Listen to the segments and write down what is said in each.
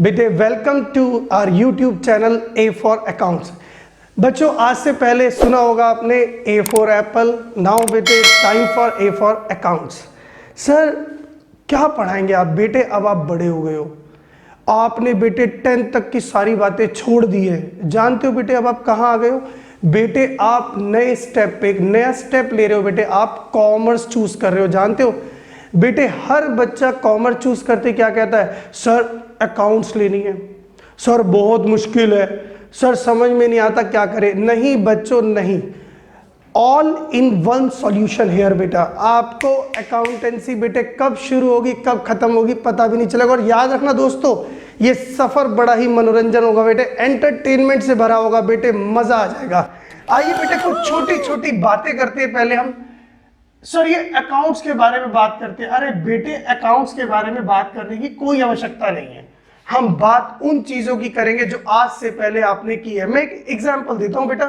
बेटे welcome to our YouTube channel A for accounts. बच्चों आज से पहले सुना होगा आपने ए फॉर एप्पल, नाउ बेटे time for A for accounts. Sir क्या पढ़ाएंगे आप बेटे? अब आप बड़े हो गए हो, आपने बेटे 10th तक की सारी बातें छोड़ दी है। जानते हो बेटे अब आप कहाँ आ गए हो? बेटे आप नए स्टेप पे एक नया स्टेप ले रहे हो। बेटे आप कॉमर्स चूज कर रहे हो। जानते हो बेटे हर बच्चा कॉमर्स चूज करते क्या कहता है? सर अकाउंट्स लेनी है, सर बहुत मुश्किल है, सर समझ में नहीं आता क्या करे। नहीं बच्चों नहीं, all in one solution here. बेटा आपको अकाउंटेंसी बेटे कब शुरू होगी कब खत्म होगी पता भी नहीं चलेगा। और याद रखना दोस्तों, ये सफर बड़ा ही मनोरंजन होगा बेटे, एंटरटेनमेंट से भरा होगा बेटे, मजा आ जाएगा। आइए बेटे कुछ छोटी छोटी बातें करते हैं पहले हम। सर ये अकाउंट्स के बारे में बात करते हैं। अरे बेटे अकाउंट्स के बारे में बात करने की कोई आवश्यकता नहीं है, हम बात उन चीजों की करेंगे जो आज से पहले आपने की है। मैं एक एग्जांपल देता हूं बेटा।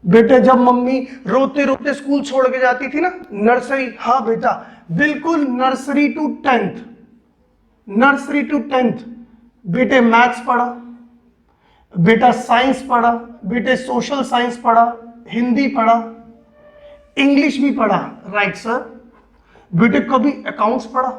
बेटे जब मम्मी रोते रोते स्कूल छोड़ के जाती थी ना, नर्सरी, हाँ बेटा बिल्कुल नर्सरी टू टेंथ बेटे मैथ्स पढ़ा, बेटा साइंस पढ़ा, बेटे सोशल साइंस पढ़ा, हिंदी पढ़ा, इंग्लिश भी पढ़ा, राइट सर। बेटे कभी अकाउंट्स पढ़ा?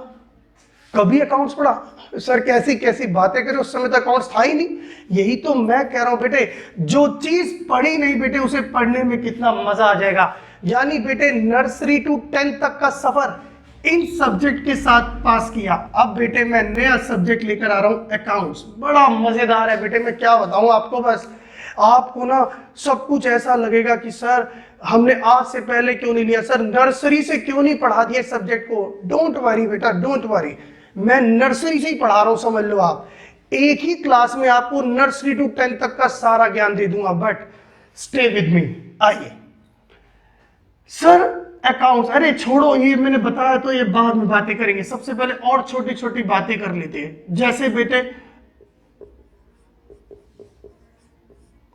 कभी अकाउंट्स पढ़ा? सर कैसी कैसी बातें करें, उस समय तो अकाउंट्स था ही नहीं। यही तो मैं कह रहा हूं बेटे, जो चीज पढ़ी नहीं बेटे उसे पढ़ने में कितना मजा आ जाएगा। यानी बेटे नर्सरी टू 10th तक का सफर इन सब्जेक्ट के साथ पास किया। अब बेटे मैं नया सब्जेक्ट लेकर आ रहा हूं अकाउंट्स, बड़ा मजेदार है बेटे। मैं क्या बताऊं आपको, बस आपको ना सब कुछ ऐसा लगेगा कि सर हमने आज से पहले क्यों नहीं लिया, सर नर्सरी से क्यों नहीं पढ़ा दिया सब्जेक्ट को। डोंट वरी बेटा, डोंट वरी, मैं नर्सरी से ही पढ़ा रहा हूं, समझ लो आप। एक ही क्लास में आपको नर्सरी टू 10th तक का सारा ज्ञान दे दूंगा, बट स्टे विद मी। आइए सर अकाउंट्स, अरे छोड़ो ये मैंने बताया तो ये बाद में बातें करेंगे। सबसे पहले और छोटी छोटी बातें कर लेते हैं, जैसे बेटे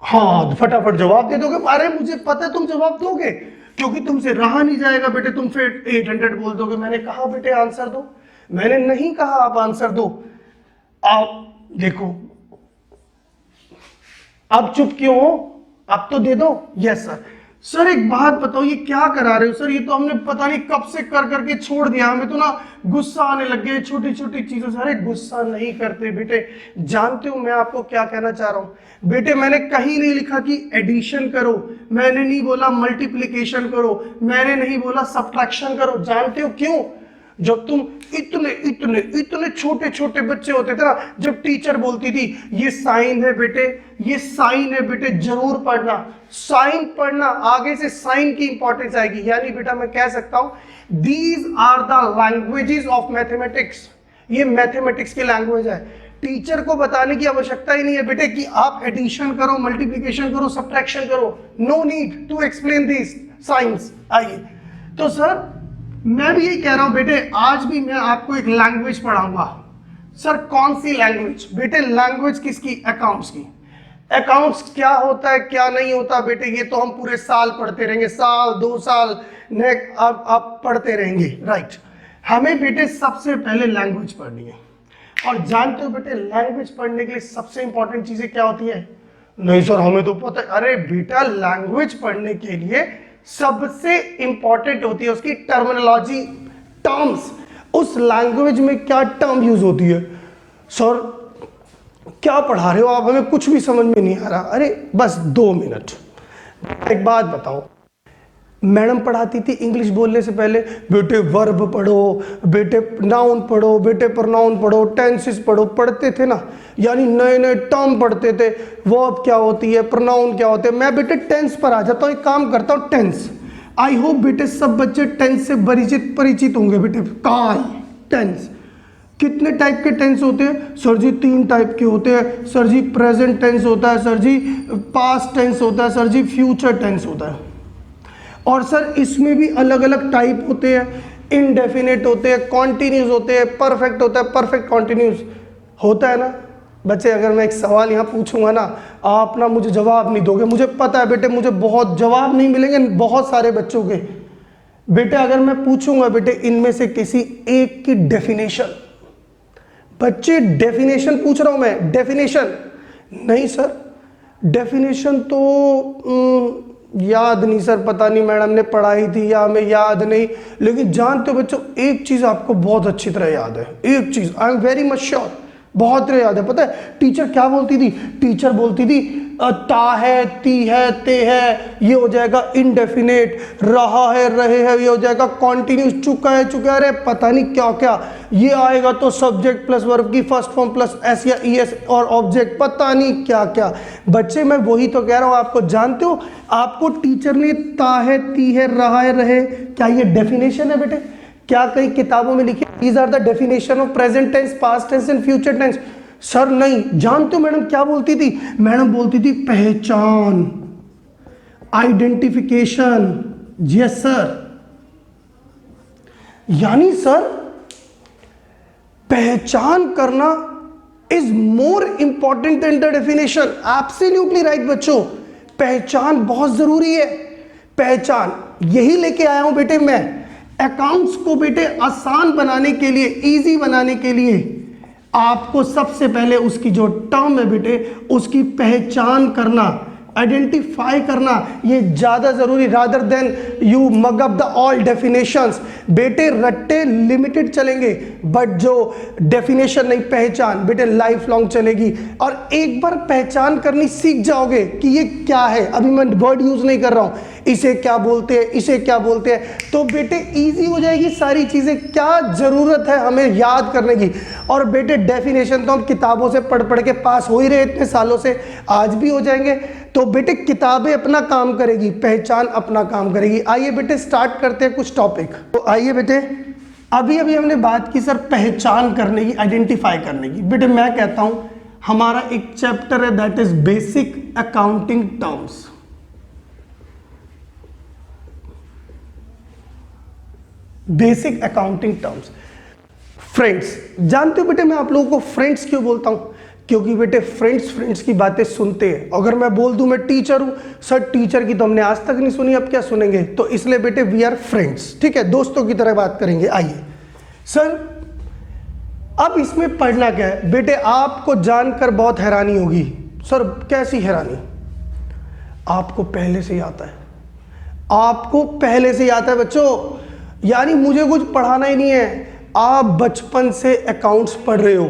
हाँ फटाफट जवाब दे दोगे? अरे मुझे पता है तुम जवाब दोगे क्योंकि तुमसे रहा नहीं जाएगा बेटे, तुम फिर 800 बोल दोगे। मैंने कहा बेटे आंसर दो, मैंने नहीं कहा आप आंसर दो। आप देखो अब चुप क्यों हो? अब तो दे दो। Yes sir. सर एक बात बताओ, ये क्या करा रहे हो? सर ये तो हमने पता नहीं कब से कर करके छोड़ दिया, हमें तो ना गुस्सा आने लग गया छोटी छोटी चीजों से। अरे गुस्सा नहीं करते बेटे, जानते हो मैं आपको क्या कहना चाह रहा हूं बेटे? मैंने कहीं नहीं लिखा कि एडिशन करो, मैंने नहीं बोला मल्टीप्लीकेशन करो, मैंने नहीं बोला सब्ट्रैक्शन करो। जानते हो क्यों? जब तुम इतने इतने इतने छोटे छोटे बच्चे होते थे ना, जब टीचर बोलती थी ये साइन है बेटे, ये साइन है बेटे, जरूर पढ़ना, साइन पढ़ना, आगे से साइन की इंपॉर्टेंस आएगी। यानी बेटा मैं कह सकता हूं these are the languages of mathematics, ये मैथमेटिक्स की लैंग्वेज है। टीचर को बताने की आवश्यकता ही नहीं है बेटे कि आप एडिशन करो, मल्टीप्लिकेशन करो, सब्ट्रैक्शन करो। No need to explain this science. आइए तो सर मैं भी यही कह रहा हूं बेटे, आज भी मैं आपको एक लैंग्वेज पढ़ाऊंगा। सर कौन सी लैंग्वेज? बेटे लैंग्वेज किसकी? अकाउंट्स की। अकाउंट्स क्या होता है क्या नहीं होता बेटे ये तो हम पूरे साल पढ़ते रहेंगे, साल 2 साल नेक्स्ट आप पढ़ते रहेंगे, राइट। हमें बेटे सबसे पहले लैंग्वेज पढ़नी है। और जानते हो बेटे लैंग्वेज पढ़ने के लिए सबसे इंपॉर्टेंट चीजें क्या होती है? नहीं सर हमें तो पता है। अरे बेटा लैंग्वेज पढ़ने के लिए सबसे इंपॉर्टेंट होती है उसकी टर्मिनोलॉजी, टर्म्स। उस लैंग्वेज में क्या टर्म यूज होती है? सर क्या पढ़ा रहे हो आप, हमें कुछ भी समझ में नहीं आ रहा। अरे बस 2 मिनट, एक बात बताओ। मैडम पढ़ाती थी इंग्लिश बोलने से पहले बेटे वर्ब पढ़ो, बेटे नाउन पढ़ो, बेटे प्रोनाउन पढ़ो, टेंसेस पढ़ो, पढ़ते थे ना। यानी नए नए टर्म पढ़ते थे, वर्ब क्या होती है, प्रोनाउन क्या होते हैं। मैं बेटे टेंस पर आ जाता हूँ, एक काम करता हूँ टेंस। आई होप बेटे सब बच्चे टेंस से परिचित होंगे बेटे। काल टेंस, कितने टाइप के टेंस होते हैं? सर जी 3 टाइप के होते हैं। सर जी प्रेजेंट टेंस होता है, सर जी पास्ट टेंस होता है, सर जी फ्यूचर टेंस होता है। और सर इसमें भी अलग अलग टाइप होते हैं, इनडेफिनेट होते हैं, कॉन्टिन्यूस होते हैं, परफेक्ट होता है, परफेक्ट कॉन्टिन्यूस होता है ना। बच्चे अगर मैं एक सवाल यहाँ पूछूंगा ना, आप ना मुझे जवाब नहीं दोगे, मुझे पता है बेटे मुझे बहुत जवाब नहीं मिलेंगे बहुत सारे बच्चों के। बेटे अगर मैं पूछूंगा बेटे इनमें से किसी एक की डेफिनेशन, बच्चे डेफिनेशन पूछ रहा हूं मैं, डेफिनेशन नहीं सर, डेफिनेशन तो याद नहीं सर, पता नहीं मैडम ने पढ़ाई थी या हमें याद नहीं। लेकिन जानते हो बच्चों, एक चीज आपको बहुत अच्छी तरह याद है, एक चीज I am very much sure, बहुत तरह याद है। पता है टीचर क्या बोलती थी? टीचर बोलती थी ता है, ती है, ते है, ये हो जाएगा इनडेफिनेट, रहा है, रहे है, ये हो जाएगा कॉन्टिन्यूस, चुका है, चुका है, पता नहीं क्या क्या, ये आएगा तो सब्जेक्ट प्लस वर्ब की फर्स्ट फॉर्म प्लस एस या ई एस और ऑब्जेक्ट, पता नहीं क्या क्या। बच्चे मैं वही तो कह रहा हूं आपको। जानते हो आपको टीचर ने ता है, ती है, रहा है, रहे, क्या ये डेफिनेशन है बेटे? क्या कई किताबों में लिखे these are the definition of present tense, past tense and future tense? Sir नहीं। जानते हो मैडम क्या बोलती थी? मैडम बोलती थी पहचान, आइडेंटिफिकेशन। यस सर, यानी सर पहचान करना is more important than the definition. Absolutely right बच्चों, पहचान बहुत जरूरी है। पहचान यही लेके आया हूं बेटे मैं, अकाउंट्स को बेटे आसान बनाने के लिए, इजी बनाने के लिए आपको सबसे पहले उसकी जो टर्म है बेटे उसकी पहचान करना, आइडेंटिफाई करना, ये ज्यादा जरूरी rather than you mug up the all definitions. बेटे रट्टे लिमिटेड चलेंगे बट जो डेफिनेशन नहीं, पहचान बेटे लाइफ लॉन्ग चलेगी। और एक बार पहचान करनी सीख जाओगे कि ये क्या है, अभी मैं वर्ड यूज नहीं कर रहा हूं, इसे क्या बोलते हैं, इसे क्या बोलते हैं, तो बेटे इजी हो जाएगी सारी चीजें। क्या जरूरत है हमें याद करने की? और बेटे डेफिनेशन तो हम किताबों से पढ़ पढ़ के पास हो ही रहे इतने सालों से, आज भी हो जाएंगे। तो बेटे किताबें अपना काम करेगी, पहचान अपना काम करेगी। आइए बेटे स्टार्ट करते हैं कुछ टॉपिक। तो आइए बेटे, अभी अभी हमने बात की सर पहचान करने की, आइडेंटिफाई करने की। बेटे मैं कहता हूं हमारा एक चैप्टर है that is basic accounting terms. Basic accounting terms. Friends, जानते हो बेटे मैं आप लोगों को फ्रेंड्स क्यों बोलता हूं? क्योंकि बेटे फ्रेंड्स की बातें सुनते हैं। अगर मैं बोल दूं मैं टीचर हूं, सर टीचर की तो हमने आज तक नहीं सुनी, अब क्या सुनेंगे? तो इसलिए बेटे वी आर फ्रेंड्स, ठीक है, दोस्तों की तरह बात करेंगे। आइए सर, अब इसमें पढ़ना क्या है बेटे? आपको जानकर बहुत हैरानी होगी। सर कैसी हैरानी? आपको पहले से ही आता है, आपको पहले से ही आता है बच्चों। यानी मुझे कुछ पढ़ाना ही नहीं है, आप बचपन से अकाउंट्स पढ़ रहे हो,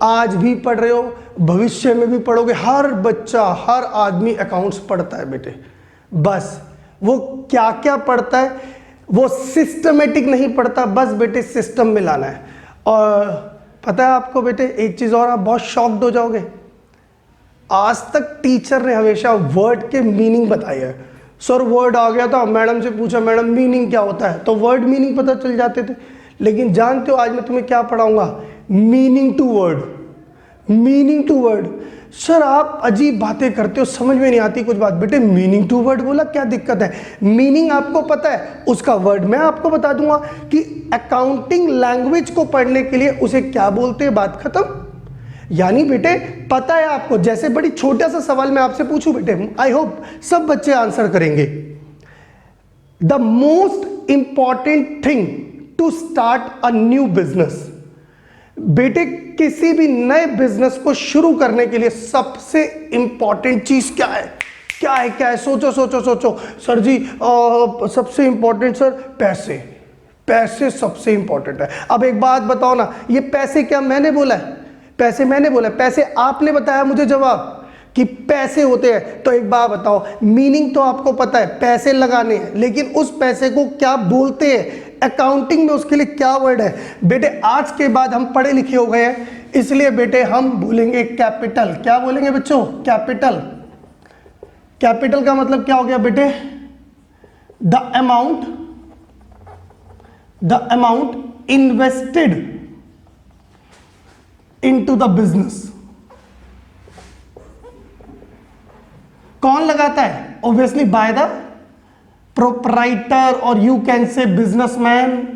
आज भी पढ़ रहे हो, भविष्य में भी पढ़ोगे। हर बच्चा, हर आदमी अकाउंट्स पढ़ता है बेटे। बस वो क्या क्या पढ़ता है, वो सिस्टमेटिक नहीं पढ़ता, बस बेटे सिस्टम में लाना है। और पता है आपको बेटे एक चीज और, आप बहुत शॉक्ड हो जाओगे। आज तक टीचर ने हमेशा वर्ड के मीनिंग बताई है। सर वर्ड आ गया था, मैडम से पूछा मैडम मीनिंग क्या होता है, तो वर्ड मीनिंग पता चल जाते थे। लेकिन जानते हो आज मैं तुम्हें क्या पढ़ाऊंगा? Meaning to word, meaning to word. Sir आप अजीब बातें करते हो, समझ में नहीं आती कुछ बात। बेटे मीनिंग टू वर्ड बोला, क्या दिक्कत है? मीनिंग आपको पता है, उसका वर्ड मैं आपको बता दूंगा कि अकाउंटिंग लैंग्वेज को पढ़ने के लिए उसे क्या बोलते हैं, बात खत्म। यानी बेटे पता है आपको। जैसे बड़ी छोटा सा सवाल मैं आपसे पूछूं बेटे, आई होप सब बच्चे आंसर करेंगे। The most important thing to start a new business. बेटे किसी भी नए बिजनेस को शुरू करने के लिए सबसे इंपॉर्टेंट चीज क्या है? क्या है, क्या है? सोचो सोचो सोचो। सर जी सबसे इंपॉर्टेंट सर पैसे, पैसे सबसे इंपॉर्टेंट है। अब एक बात बताओ ना, ये पैसे क्या मैंने बोला है? पैसे मैंने बोला, पैसे आपने बताया मुझे जवाब कि पैसे होते हैं। तो एक बात बताओ, मीनिंग तो आपको पता है, पैसे लगाने हैं, लेकिन उस पैसे को क्या बोलते हैं? अकाउंटिंग में उसके लिए क्या वर्ड है? बेटे आज के बाद हम पढ़े लिखे हो गए हैं, इसलिए बेटे हम बोलेंगे कैपिटल। क्या बोलेंगे बच्चों? कैपिटल। कैपिटल का मतलब क्या हो गया बेटे? The amount invested into the business. कौन लगाता है? ऑब्वियसली बाय द प्रोप्राइटर, और यू कैन से बिजनेसमैन,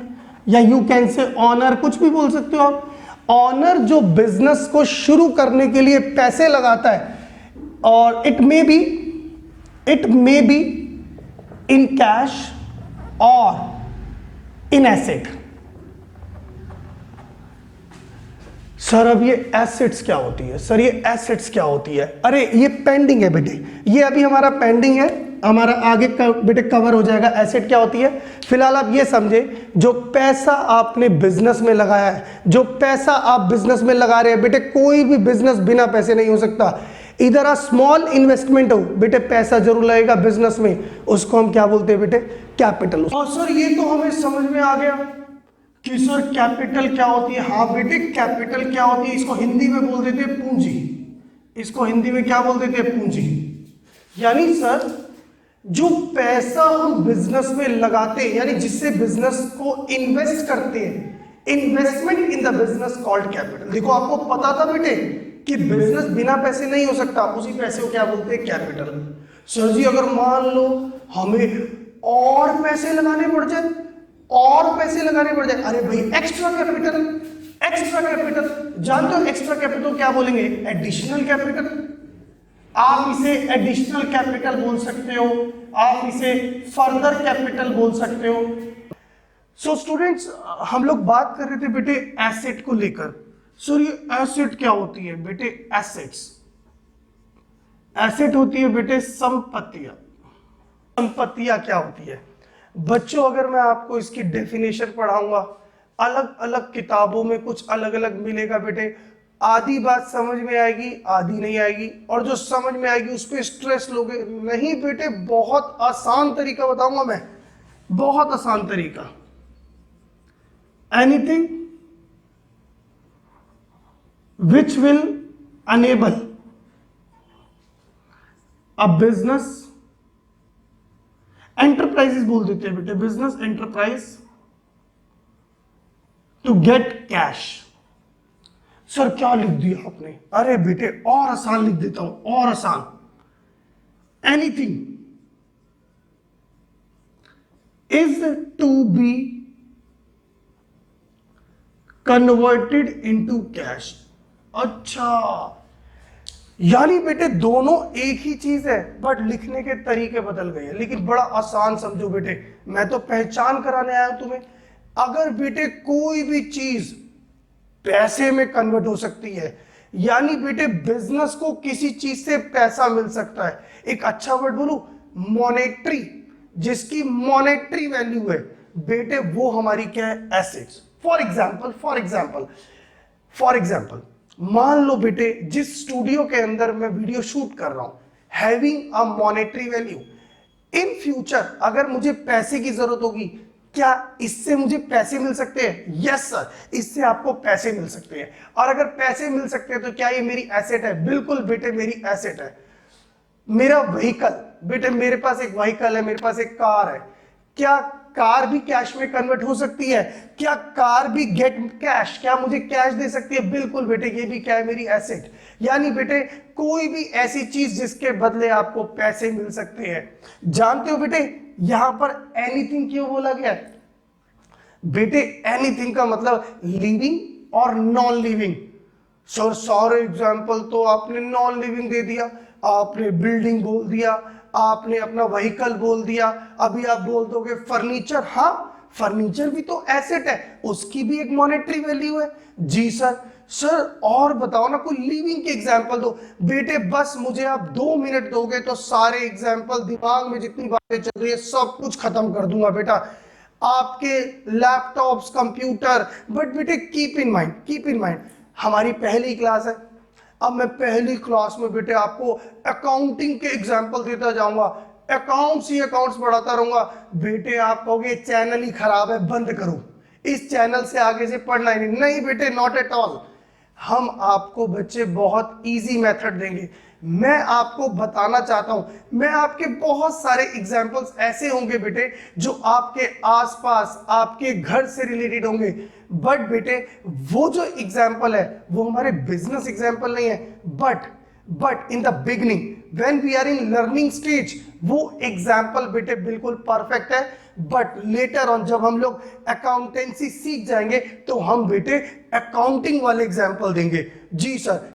या यू कैन से ऑनर, कुछ भी बोल सकते हो आप। ऑनर जो बिजनेस को शुरू करने के लिए पैसे लगाता है, और it may be in cash और इन एसेट। सर अब ये एसेट्स क्या होती है? सर ये एसेट्स क्या होती है? अरे ये पेंडिंग है बेटे, ये अभी हमारा पेंडिंग है, हमारा आगे बेटे कवर हो जाएगा। एसेट क्या होती है? फिलहाल आप ये समझे, जो पैसा आपने बिजनेस में लगाया है, जो पैसा आप बिजनेस में लगा रहे हैं बेटे, कोई भी बिजनेस बिना पैसे नहीं हो सकता। इधर आ स्मॉल इन्वेस्टमेंट हो बेटे, पैसा जरूर लगेगा बिजनेस में, उसको हम क्या बोलते हैं बेटे? कैपिटल। और सर ये तो हमें समझ में आ गया कि सर कैपिटल क्या होती है। हाँ बेटे, कैपिटल क्या होती है, इसको हिंदी में बोल देते हैं पूंजी। इसको हिंदी में क्या बोल देते हैं? पूंजी। यानी सर जो पैसा हम बिजनेस में लगाते हैं, यानी जिससे बिजनेस को इन्वेस्ट करते हैं, investment in the business called capital. देखो आपको पता था बेटे कि बिजनेस बिना पैसे नहीं हो सकता, उसी पैसे को क्या बोलते हैं? कैपिटल। सर जी अगर मान लो हमें और पैसे लगाने पड़ जाए, और पैसे लगाने पड़ जाए, अरे भाई एक्स्ट्रा कैपिटल। एक्स्ट्रा कैपिटल जानते हो एक्स्ट्रा कैपिटल क्या बोलेंगे? Additional capital. आप इसे एडिशनल कैपिटल बोल सकते हो, आप इसे फर्दर कैपिटल बोल सकते हो। सो स्टूडेंट्स, हम लोग बात कर रहे थे बेटे एसेट को लेकर। सर ये एसेट क्या होती है बेटे? एसेट्स, एसेट होती है बेटे संपत्तियां। संपत्तियां क्या होती है बच्चों? अगर मैं आपको इसकी डेफिनेशन पढ़ाऊंगा, अलग अलग किताबों में कुछ अलग अलग मिलेगा बेटे। आधी बात समझ में आएगी, आधी नहीं आएगी, और जो समझ में आएगी उस पर स्ट्रेस लोगे नहीं बेटे। बहुत आसान तरीका बताऊंगा मैं, बहुत आसान तरीका। Anything which will enable a business, enterprises बोल देते हैं बेटे, business enterprise to get cash. Sir क्या लिख दिया आपने? अरे बेटे और आसान लिख देता हूं, और आसान। Anything is to be converted into cash. अच्छा, यानी बेटे दोनों एक ही चीज है, बट लिखने के तरीके बदल गए हैं। लेकिन बड़ा आसान समझो बेटे, मैं तो पहचान कराने आया हूं तुम्हें। अगर बेटे कोई भी चीज पैसे में कन्वर्ट हो सकती है, यानी बेटे बिजनेस को किसी चीज से पैसा मिल सकता है। एक अच्छा वर्ड बोलूं, मॉनेटरी, जिसकी मॉनेटरी वैल्यू है बेटे, वो हमारी क्या है? एसेट्स। फॉर एग्जाम्पल मान लो बेटे, जिस स्टूडियो के अंदर मैं वीडियो शूट कर रहा हूं, having a monetary value. In future अगर मुझे पैसे की जरूरत होगी, क्या इससे मुझे पैसे मिल सकते हैं? यस सर, इससे आपको पैसे मिल सकते हैं। और अगर पैसे मिल सकते हैं तो क्या ये मेरी एसेट है? बिल्कुल बेटे मेरी एसेट है। मेरा व्हीकल बेटे, मेरे पास एक व्हीकल है, मेरे पास एक कार है, क्या कार भी कैश में कन्वर्ट हो सकती है? क्या कार भी गेट कैश, क्या मुझे कैश दे सकती है? बिल्कुल बेटे, ये भी क्या है? मेरी एसेट। यानी बेटे कोई भी ऐसी चीज जिसके बदले आपको पैसे मिल सकते हैं। जानते हो बेटे यहां पर एनीथिंग क्यों बोला गया? बेटे एनीथिंग का मतलब लिविंग और नॉन लिविंग। सर सारे एग्जाम्पल तो आपने नॉन लिविंग दे दिया, आपने बिल्डिंग बोल दिया, आपने अपना व्हीकल बोल दिया, अभी आप बोल दोगे फर्नीचर। हाँ, फर्नीचर भी तो एसेट है, उसकी भी एक मॉनेटरी वैल्यू है। जी सर। सर और बताओ ना, कोई लिविंग के एग्जाम्पल दो। बेटे बस मुझे आप 2 मिनट दोगे तो सारे एग्जाम्पल, दिमाग में जितनी बातें चल रही है सब कुछ खत्म कर दूंगा बेटा। आपके लैपटॉप्स, कंप्यूटर, बट बेटे कीप इन माइंड हमारी पहली क्लास है। अब मैं पहली क्लास में बेटे आपको अकाउंटिंग के एग्जाम्पल देता जाऊंगा, अकाउंट्स ही अकाउंट्स पढ़ाता रहूंगा। बेटे आप कहोगे चैनल ही खराब है, बंद करो, इस चैनल से आगे से पढ़ना ही नहीं बेटे, नॉट एट ऑल। हम आपको बच्चे बहुत इजी मेथड देंगे। मैं आपको बताना चाहता हूं, मैं आपके बहुत सारे एग्जाम्पल्स ऐसे होंगे बेटे जो आपके आसपास, आपके घर से रिलेटेड होंगे। बट बेटे वो जो एग्जाम्पल है वो हमारे बिजनेस एग्जाम्पल नहीं है, but in the beginning when we are in learning stage, वो एग्जाम्पल बेटे बिल्कुल परफेक्ट है। बट लेटर ऑन जब हम लोग अकाउंटेंसी सीख जाएंगे तो हम बेटे अकाउंटिंग वाले एग्जाम्पल देंगे। जी सर।